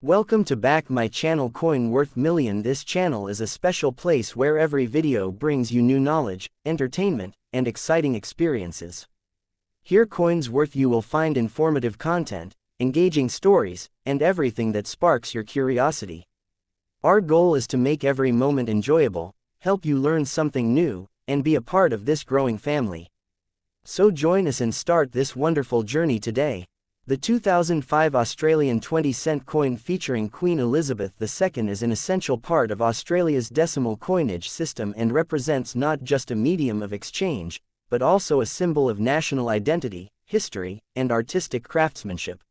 Welcome to back my channel Coin Worth Million. This channel is a special place where every video brings you new knowledge, entertainment, and exciting experiences. Here Coins Worth you will find informative content, engaging stories, and everything that sparks your curiosity. Our goal is to make every moment enjoyable, help you learn something new, and be a part of this growing family. So join us and start this wonderful journey today. The 2005 Australian 20-cent coin featuring Queen Elizabeth II is an essential part of Australia's decimal coinage system and represents not just a medium of exchange, but also a symbol of national identity, history, and artistic craftsmanship.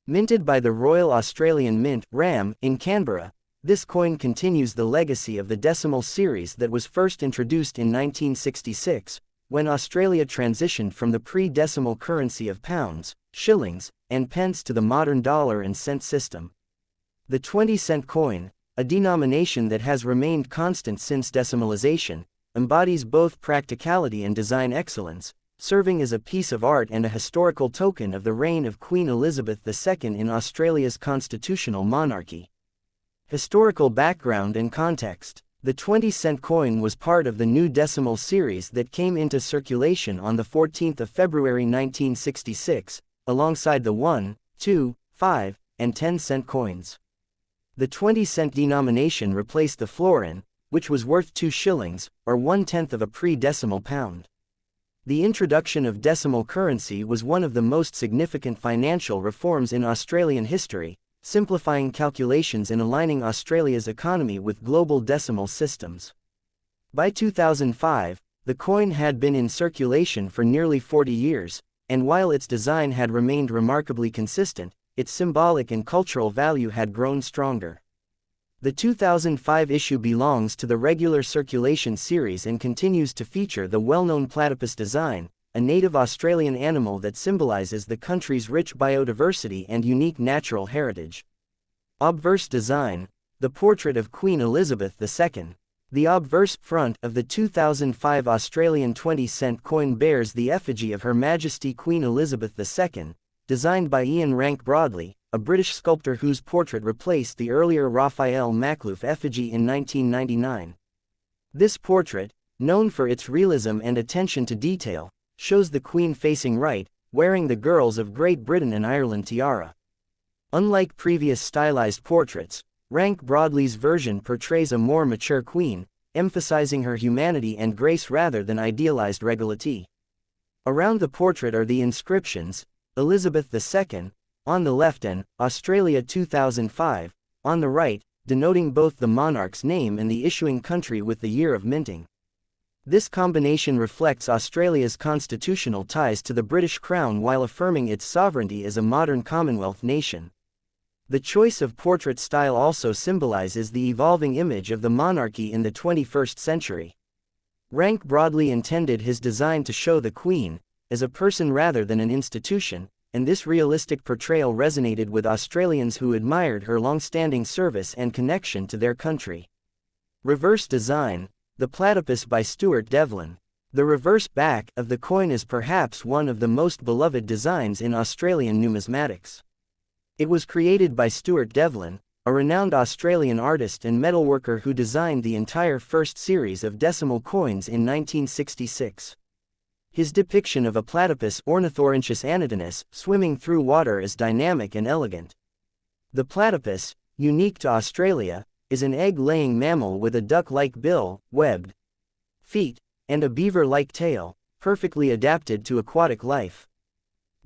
Minted by the Royal Australian Mint (RAM) in Canberra, this coin continues the legacy of the decimal series that was first introduced in 1966, when Australia transitioned from the pre-decimal currency of pounds, shillings, and pence to the modern dollar and cent system. The 20-cent coin, a denomination that has remained constant since decimalization, embodies both practicality and design excellence, serving as a piece of art and a historical token of the reign of Queen Elizabeth II in Australia's constitutional monarchy. Historical background and context. The 20-cent coin was part of the new decimal series that came into circulation on the 14th of February 1966, alongside the 1, 2, 5, and 10-cent coins. The 20-cent denomination replaced the florin, which was worth 2 shillings, or 1/10 of a pre-decimal pound. The introduction of decimal currency was one of the most significant financial reforms in Australian history, simplifying calculations and aligning Australia's economy with global decimal systems. By 2005, the coin had been in circulation for nearly 40 years, and while its design had remained remarkably consistent, its symbolic and cultural value had grown stronger. The 2005 issue belongs to the regular circulation series and continues to feature the well-known platypus design, a native Australian animal that symbolizes the country's rich biodiversity and unique natural heritage. Obverse design, the portrait of Queen Elizabeth II. The obverse front of the 2005 Australian 20-cent coin bears the effigy of Her Majesty Queen Elizabeth II, designed by Rank-Broadley, a British sculptor whose portrait replaced the earlier Raphael Makhlouf effigy in 1999. This portrait, known for its realism and attention to detail, shows the Queen facing right, wearing the Girls of Great Britain and Ireland tiara. Unlike previous stylized portraits, Rank-Broadley's version portrays a more mature Queen, emphasizing her humanity and grace rather than idealized regality. Around the portrait are the inscriptions, Elizabeth II, on the left and Australia 2005, on the right, denoting both the monarch's name and the issuing country with the year of minting. This combination reflects Australia's constitutional ties to the British Crown while affirming its sovereignty as a modern Commonwealth nation. The choice of portrait style also symbolizes the evolving image of the monarchy in the 21st century. Rank-Broadley intended his design to show the Queen as a person rather than an institution, and this realistic portrayal resonated with Australians who admired her long-standing service and connection to their country. Reverse design, the Platypus by Stuart Devlin. The reverse back of the coin is perhaps one of the most beloved designs in Australian numismatics. It was created by Stuart Devlin, a renowned Australian artist and metalworker who designed the entire first series of decimal coins in 1966. His depiction of a platypus Ornithorhynchus anodynus swimming through water is dynamic and elegant. The platypus, unique to Australia, is an egg-laying mammal with a duck-like bill, webbed feet, and a beaver-like tail, perfectly adapted to aquatic life.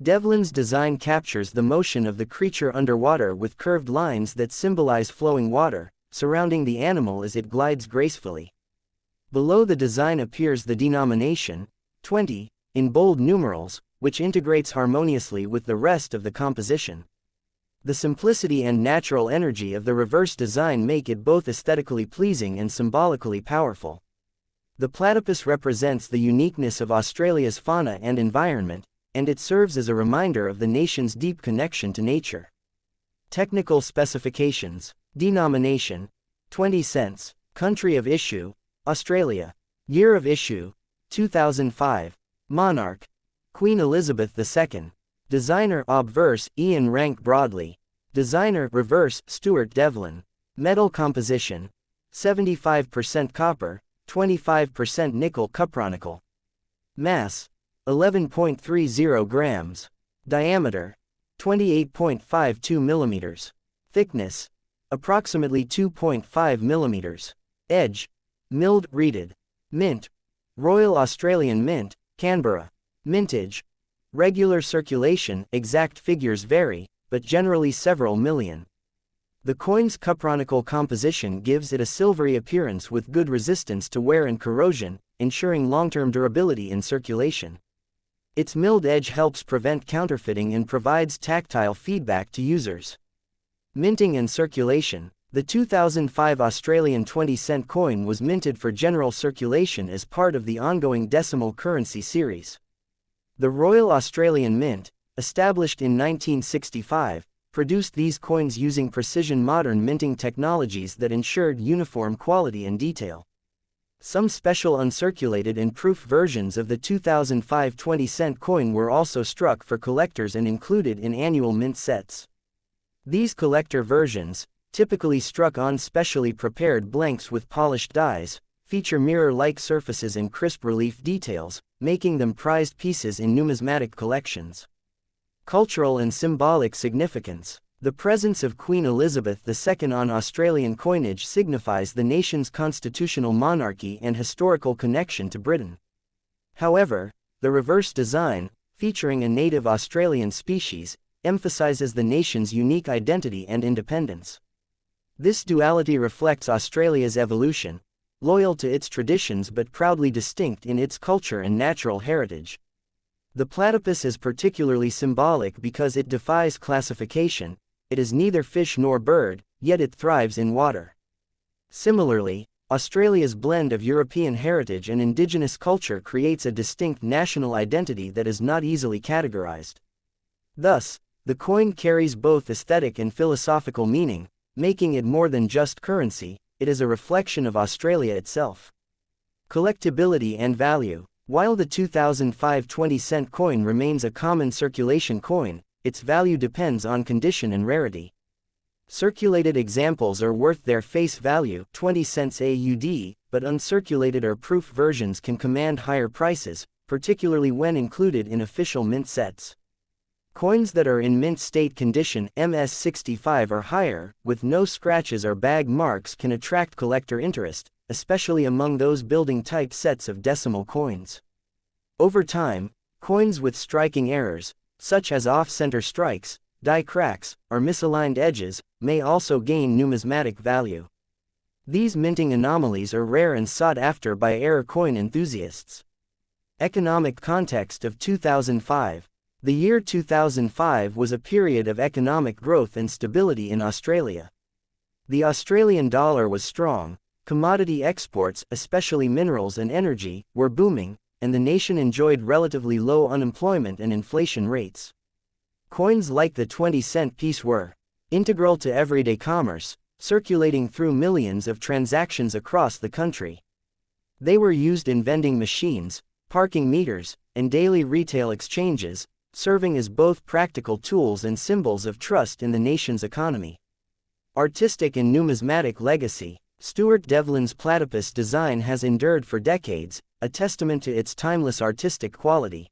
Devlin's design captures the motion of the creature underwater with curved lines that symbolize flowing water, surrounding the animal as it glides gracefully. Below the design appears the denomination, 20, in bold numerals, which integrates harmoniously with the rest of the composition. The simplicity and natural energy of the reverse design make it both aesthetically pleasing and symbolically powerful. The platypus represents the uniqueness of Australia's fauna and environment, and it serves as a reminder of the nation's deep connection to nature. Technical specifications. Denomination, 20 cents. Country of issue, Australia. Year of issue, 2005. Monarch, Queen Elizabeth II. Designer obverse Rank-Broadley. Designer, reverse, Stuart Devlin. Metal composition: 75% copper, 25% nickel cupronickel. Mass: 11.30 grams. Diameter: 28.52 millimeters. Thickness: approximately 2.5 millimeters. Edge: milled, reeded. Mint: Royal Australian Mint, Canberra. Mintage: regular circulation, exact figures vary, but generally several million. The coin's cupronickel composition gives it a silvery appearance with good resistance to wear and corrosion, ensuring long-term durability in circulation. Its milled edge helps prevent counterfeiting and provides tactile feedback to users. Minting and circulation: the 2005 Australian 20-cent coin was minted for general circulation as part of the ongoing decimal currency series. The Royal Australian Mint, established in 1965, produced these coins using precision modern minting technologies that ensured uniform quality and detail. Some special uncirculated and proof versions of the 2005 20-cent coin were also struck for collectors and included in annual mint sets. These collector versions, typically struck on specially prepared blanks with polished dies, feature mirror-like surfaces and crisp relief details, making them prized pieces in numismatic collections. Cultural and symbolic significance: the presence of Queen Elizabeth II on Australian coinage signifies the nation's constitutional monarchy and historical connection to Britain. However, the reverse design, featuring a native Australian species, emphasizes the nation's unique identity and independence. This duality reflects Australia's evolution, loyal to its traditions but proudly distinct in its culture and natural heritage. The platypus is particularly symbolic because it defies classification. It is neither fish nor bird, yet it thrives in water. Similarly, Australia's blend of European heritage and indigenous culture creates a distinct national identity that is not easily categorized. Thus, the coin carries both aesthetic and philosophical meaning, making it more than just currency. It is a reflection of Australia itself. Collectibility and value: while the 2005 20-cent coin remains a common circulation coin, its value depends on condition and rarity. Circulated examples are worth their face value, 20 cents AUD, but uncirculated or proof versions can command higher prices, particularly when included in official mint sets. Coins that are in mint state condition, MS65 or higher, with no scratches or bag marks can attract collector interest, especially among those building type sets of decimal coins. Over time, coins with striking errors, such as off-center strikes, die cracks, or misaligned edges, may also gain numismatic value. These minting anomalies are rare and sought after by error coin enthusiasts. Economic context of 2005. The year 2005 was a period of economic growth and stability in Australia. The Australian dollar was strong, commodity exports, especially minerals and energy, were booming, and the nation enjoyed relatively low unemployment and inflation rates. Coins like the 20-cent piece were integral to everyday commerce, circulating through millions of transactions across the country. They were used in vending machines, parking meters, and daily retail exchanges, serving as both practical tools and symbols of trust in the nation's economy. Artistic and numismatic legacy: Stuart Devlin's platypus design has endured for decades, a testament to its timeless artistic quality.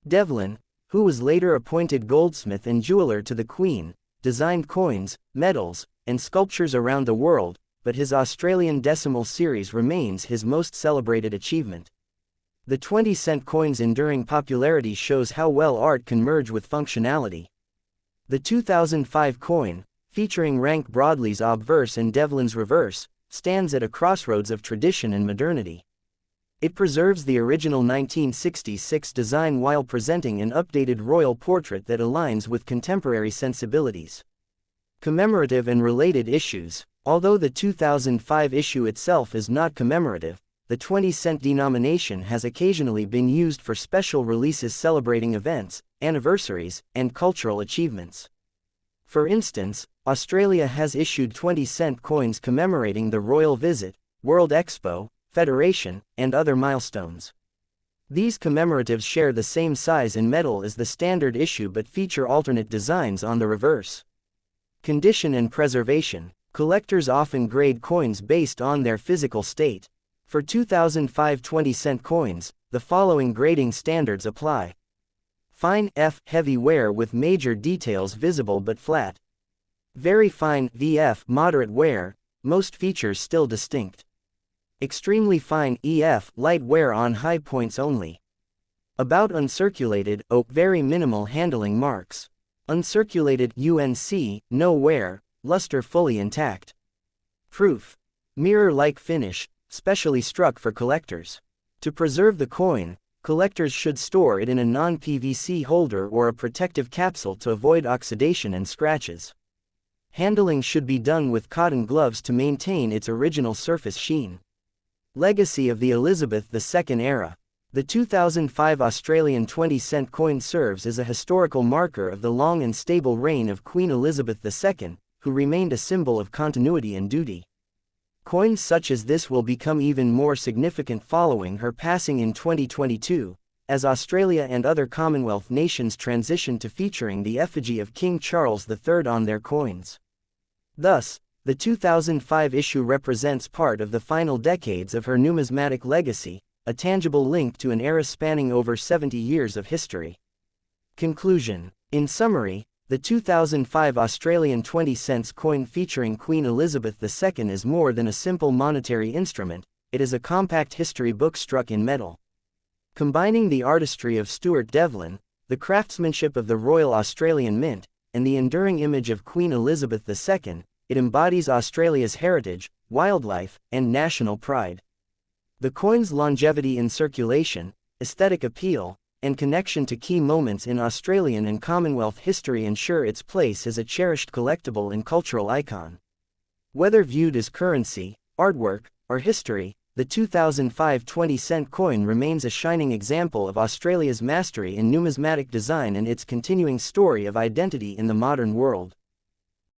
Devlin, who was later appointed goldsmith and jeweler to the Queen, designed coins, medals, and sculptures around the world, but his Australian decimal series remains his most celebrated achievement. The 20-cent coin's enduring popularity shows how well art can merge with functionality. The 2005 coin, featuring Rank-Broadley's obverse and Devlin's reverse, stands at a crossroads of tradition and modernity. It preserves the original 1966 design while presenting an updated royal portrait that aligns with contemporary sensibilities. Commemorative and related issues: although the 2005 issue itself is not commemorative, the 20-cent denomination has occasionally been used for special releases celebrating events, anniversaries, and cultural achievements. For instance, Australia has issued 20-cent coins commemorating the Royal Visit, World Expo, Federation, and other milestones. These commemoratives share the same size and metal as the standard issue but feature alternate designs on the reverse. Condition and preservation. Collectors often grade coins based on their physical state. For 2005 20-cent coins, the following grading standards apply. Fine F, heavy wear with major details visible but flat. Very fine VF, moderate wear, most features still distinct. Extremely fine EF, light wear on high points only. About uncirculated O, very minimal handling marks. Uncirculated UNC, no wear, luster fully intact. Proof. Mirror-like finish, specially struck for collectors. To preserve the coin, collectors should store it in a non-PVC holder or a protective capsule to avoid oxidation and scratches. Handling should be done with cotton gloves to maintain its original surface sheen. Legacy of the Elizabeth II era. The 2005 Australian 20-cent coin serves as a historical marker of the long and stable reign of Queen Elizabeth II, who remained a symbol of continuity and duty. Coins such as this will become even more significant following her passing in 2022, as Australia and other Commonwealth nations transition to featuring the effigy of King Charles III on their coins. Thus, the 2005 issue represents part of the final decades of her numismatic legacy, a tangible link to an era spanning over 70 years of history. Conclusion. In summary, the 2005 Australian 20-cent coin featuring Queen Elizabeth II is more than a simple monetary instrument, it is a compact history book struck in metal. Combining the artistry of Stuart Devlin, the craftsmanship of the Royal Australian Mint, and the enduring image of Queen Elizabeth II, it embodies Australia's heritage, wildlife, and national pride. The coin's longevity in circulation, aesthetic appeal, and connection to key moments in Australian and Commonwealth history ensure its place as a cherished collectible and cultural icon. Whether viewed as currency, artwork, or history, the 2005 20-cent coin remains a shining example of Australia's mastery in numismatic design and its continuing story of identity in the modern world.